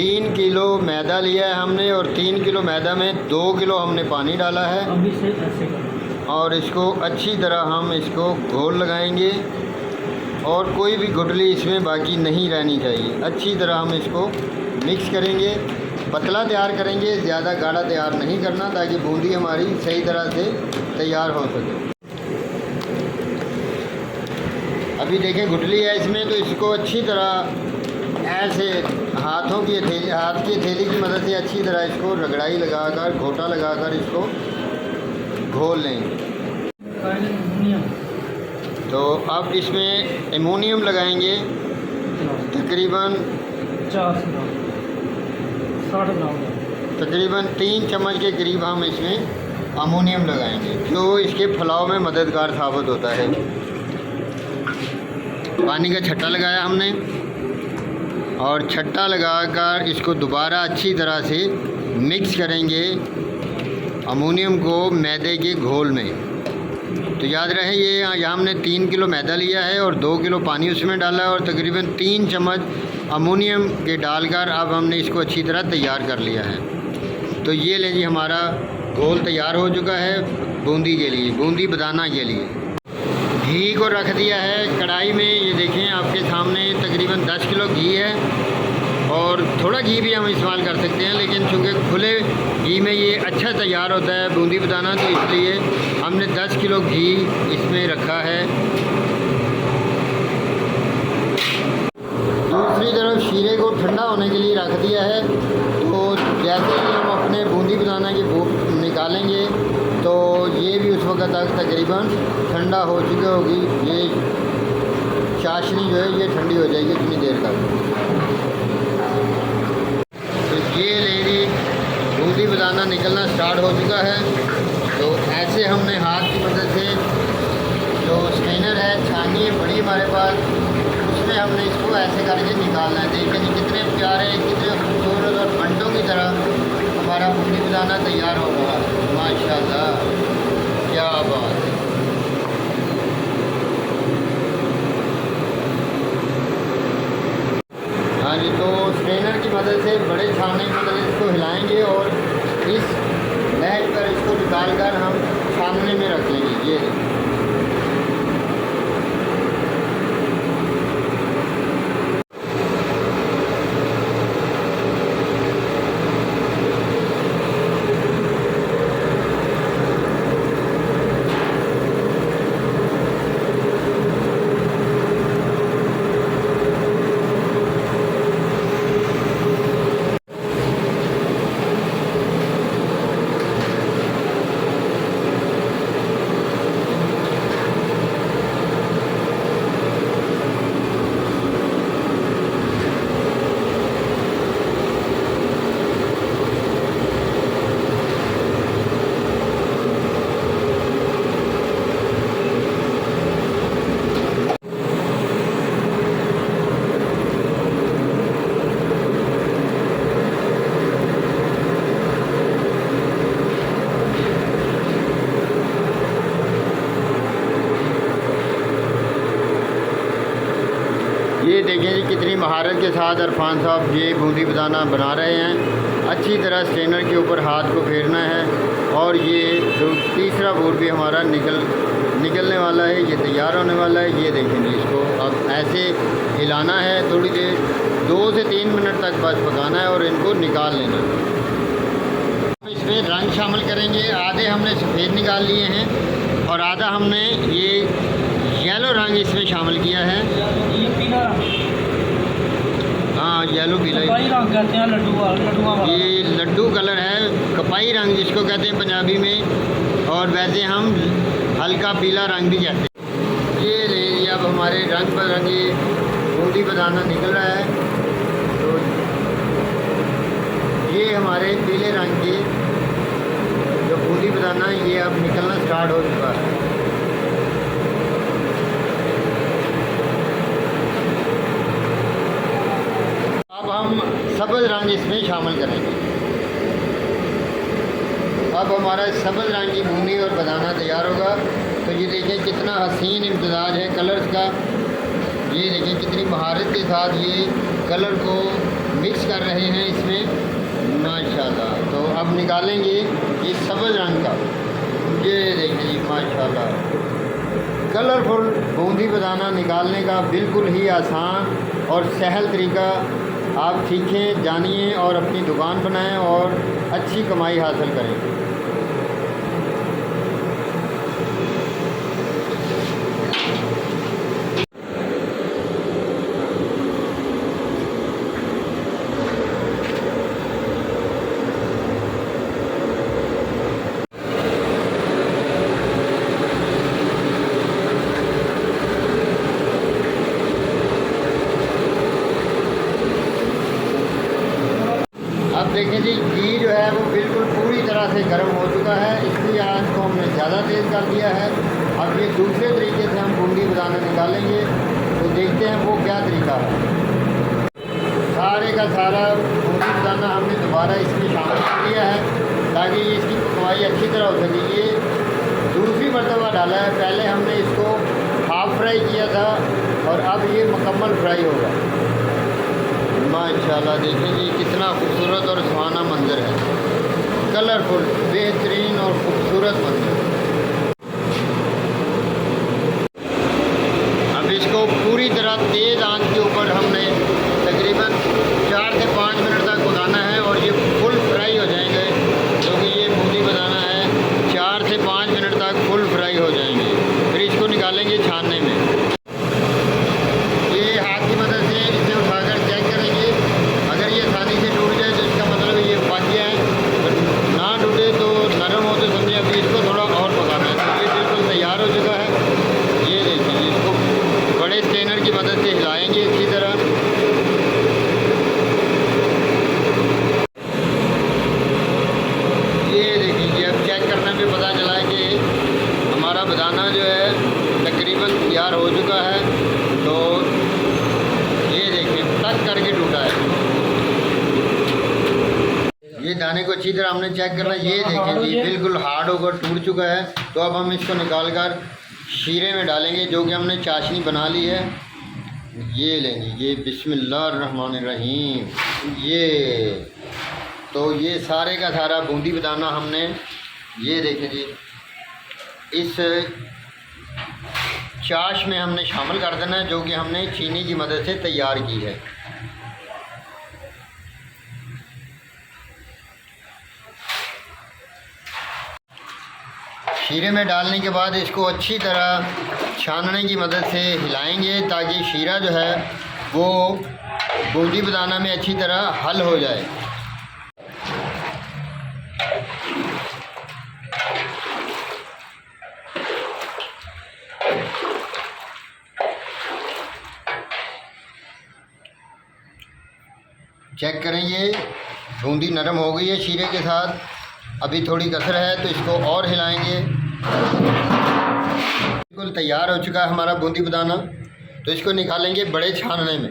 3 kilo मैदा लिया है हमने और 3 किलो मैदा में 2 किलो हमने पानी डाला है। अभी से ऐसे करो। और इसको अच्छी तरह हम इसको घोल लगाएंगे और कोई भी गुठली इसमें बाकी नहीं रहनी चाहिए। अच्छी तरह हम इसको मिक्स करेंगे, पतला तैयार करेंगे, ज़्यादा गाढ़ा तैयार नहीं करना ताकि बूंदी हमारी सही तरह से तैयार हो सके। अभी देखें गुठली है इसमें, तो इसको अच्छी तरह ऐसे हाथ की हथेली की मदद से अच्छी तरह इसको रगड़ाई लगाकर, घोटा लगाकर इसको घोल लेंगे। तो अब इसमें एमोनियम लगाएंगे तकरीबन 60 ग्राम, तकरीबन 3 चम्मच के करीब हम इसमें अमोनियम लगाएंगे, जो इसके फैलाव में मददगार साबित होता है। पानी का छट्टा लगाया हमने और छट्टा लगाकर इसको दोबारा अच्छी तरह से मिक्स करेंगे अमोनियम को मैदे के घोल में। तो याद रहे ये यहाँ हमने 3 किलो मैदा लिया है और 2 किलो पानी उसमें डाला है और तकरीबन 3 चम्मच अमोनियम के डालकर अब हमने इसको अच्छी तरह तैयार कर लिया है। तो ये लें जी, हमारा घोल तैयार हो चुका है बूंदी के लिए, बूंदी बनाना के लिए। घी को रख दिया है कढ़ाई में, ये देखें आपके सामने तकरीबन 10 किलो घी है और थोड़ा घी भी हम इस्तेमाल कर सकते हैं, लेकिन चूँकि खुले घी में ये अच्छा तैयार होता है बूंदी बनाना, तो इसलिए हमने 10 किलो घी इसमें रखा है। दूसरी तरफ शीरे को ठंडा होने के लिए रख दिया है। तो जैसे ही हम अपने बूंदी बनाना की निकालेंगे तो ये भी उस वक्त तक तकरीबन ठंडा हो चुकी होगी। ये चाशनी जो है ये ठंडी हो जाएगी इतनी देर तक। तो ये लेडी बूंदी बनाना निकलना स्टार्ट हो चुका है। तो ऐसे हमने हाथ की मदद से, जो स्ट्रेनर है, छानी है बड़ी हमारे पास, उसमें हमने इसको ऐसे करके निकालना है। देखिए जी कितने प्यारे, कितने खूबसूरत और अंडों की तरह हमारा बूंदी बनाना तैयार हो रहा है। माशाल्लाह, क्या बात है। हाँ जी, तो स्ट्रेनर की मदद से, बड़े छानने की मदद से इसको हिलाएंगे और इस बैठ पर इसको निकाल कर हम सामने में रख लेंगे। ये ये देखें जी कितनी महारत के साथ इरफान साहब ये बूंदी बनाना बना रहे हैं। अच्छी तरह स्ट्रेनर के ऊपर हाथ को फेरना है और ये जो तीसरा बोर भी हमारा निकलने वाला है, ये तैयार होने वाला है। ये देखें जी, इसको अब ऐसे हिलाना है थोड़ी देर, 2 से 3 मिनट तक बस पकाना है और इनको निकाल लेना है। इसमें रंग शामिल करेंगे। आधे हमने सफ़ेद निकाल लिए हैं और आधा हमने ये येलो रंग इसमें शामिल किया है। ये पीला, हाँ येलो पीला रंग कहते हैं, लड्डू। ये लड्डू कलर है, कपाई रंग जिसको कहते हैं पंजाबी में, और वैसे हम हल्का पीला रंग भी कहते हैं। ये ले लिया, अब हमारे रंग पर रंग ये बूंदी बनाना निकल रहा है। तो ये हमारे पीले रंग की जो बूंदी बनाना ये अब निकलना स्टार्ट हो चुका है। अब हम सब्ज़ रंग इसमें शामिल करेंगे। अब हमारा सब्ज़ रंग की बूंदी और बनाना तैयार होगा। तो ये देखें कितना हसीन इम्तजाज है कलर्स का। ये देखें कितनी महारत के साथ ये कलर को मिक्स कर रहे हैं इसमें माशाल्लाह। तो अब निकालेंगे ये सब्ज़ रंग का, ये देखिए जी माशाल्लाह कलरफुल बूंदी बताना निकालने का बिल्कुल ही आसान और सहल तरीका आप सीखें, जानिए और अपनी दुकान बनाएं और अच्छी कमाई हासिल करें। अब देखें जी घी जो है वो बिल्कुल पूरी तरह से गर्म हो चुका है, इसलिए आँच को हमने ज़्यादा तेज़ कर दिया है। अब ये दूसरे तरीके से हम बूंदी बताना निकालेंगे, तो देखते हैं वो क्या तरीका है। सारे का सारा बूंदी बताना हमने दोबारा इसमें शामिल कर दिया है ताकि इसकी पकवाई अच्छी तरह हो सके। ये दूसरी मरतबा डाला है, पहले हमने इसको हाफ फ्राई किया था और अब ये मुकम्मल फ्राई होगा। माशाल्लाह देखें जी कितना खूबसूरत और सुहाना मंज़र है, कलरफुल बेहतरीन और खूबसूरत मंज़र। अब इसको पूरी तरह तेज़ आंच के ऊपर हमने तकरीबन 4 से 5 मिनट तक पकाना है और ये फुल फ्राई हो जाएंगे, क्योंकि ये बूंदी बनाना है 4 से 5 मिनट तक फुल फ्राई हो जाएंगे। फिर इसको निकालेंगे छानने में। ये हाथ की मदद से इसे उठाकर चेक करेंगे, अगर ये आसानी से टूट जाए तो इसका मतलब ये पक गया है, ना टूटे तो नरम हो तो समझिए अभी इसको थोड़ा और पकाना है। तो ये बिल्कुल तैयार हो चुका है। ये देखिए इसको बड़े स्ट्रेनर की मदद से हिलाएंगे अच्छी तरह। ये देखिए अब चेक करने पे पता चला है कि हमारा बताना जो है तकरीबन तैयार हो चुका है। तो ये देखिए टक करके टूटा है। ये दाने को अच्छी तरह हमने चेक करना। ये देखें जी बिल्कुल हार्ड होकर टूट चुका है। तो अब हम इसको निकाल कर शीरे में डालेंगे, जो कि हमने चाशनी बना ली है। ये लेंगे, ये बिस्मिल्लाहिर्रहमानिर्रहीम। ये तो ये सारे का सारा बूंदी बताना हमने, ये देखें जी इस चाश में हमने शामिल कर देना है, जो कि हमने चीनी की मदद से तैयार की है। शीरे में डालने के बाद इसको अच्छी तरह छानने की मदद से हिलाएंगे, ताकि शीरा जो है वो बूंदी बताना में अच्छी तरह हल हो जाए। चेक करेंगे बूंदी नरम हो गई है शीरे के साथ, अभी थोड़ी कसर है तो इसको और हिलाएंगे। बिल्कुल तैयार हो चुका है हमारा बूंदी बताना। तो इसको निकालेंगे बड़े छानने में।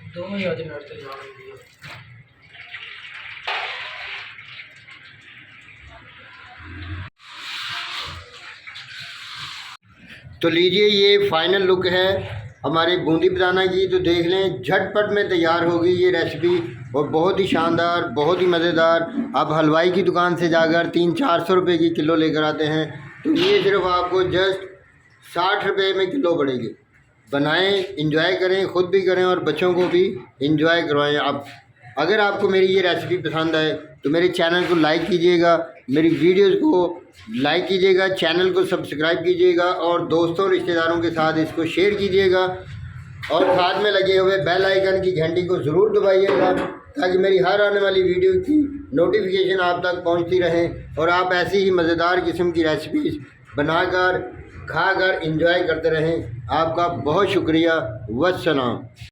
दोनों ही आज मिनट तैयार हो गई है। तो लीजिए ये फाइनल लुक है हमारे बूंदी बताना की। तो देख लें झटपट में तैयार होगी ये रेसिपी और बहुत ही शानदार, बहुत ही मज़ेदार। आप हलवाई की दुकान से जाकर 300-400 रुपये की किलो लेकर आते हैं, तो ये सिर्फ आपको जस्ट 60 रुपये में किलो पड़ेगी। बनाएं, इंजॉय करें, ख़ुद भी करें और बच्चों को भी इंजॉय करवाएं। आप अगर आपको मेरी ये रेसिपी पसंद आए तो मेरे चैनल को लाइक कीजिएगा, मेरी वीडियोस को लाइक कीजिएगा, चैनल को सब्सक्राइब कीजिएगा और दोस्तों रिश्तेदारों के साथ इसको शेयर कीजिएगा और साथ में लगे हुए बेल आइकन की घंटी को ज़रूर दबाइएगा, ताकि मेरी हर आने वाली वीडियो की नोटिफिकेशन आप तक पहुंचती रहे और आप ऐसी ही मज़ेदार किस्म की रेसिपीज़ बनाकर खाकर इंजॉय करते रहें। आपका बहुत शुक्रिया। वस्सलाम।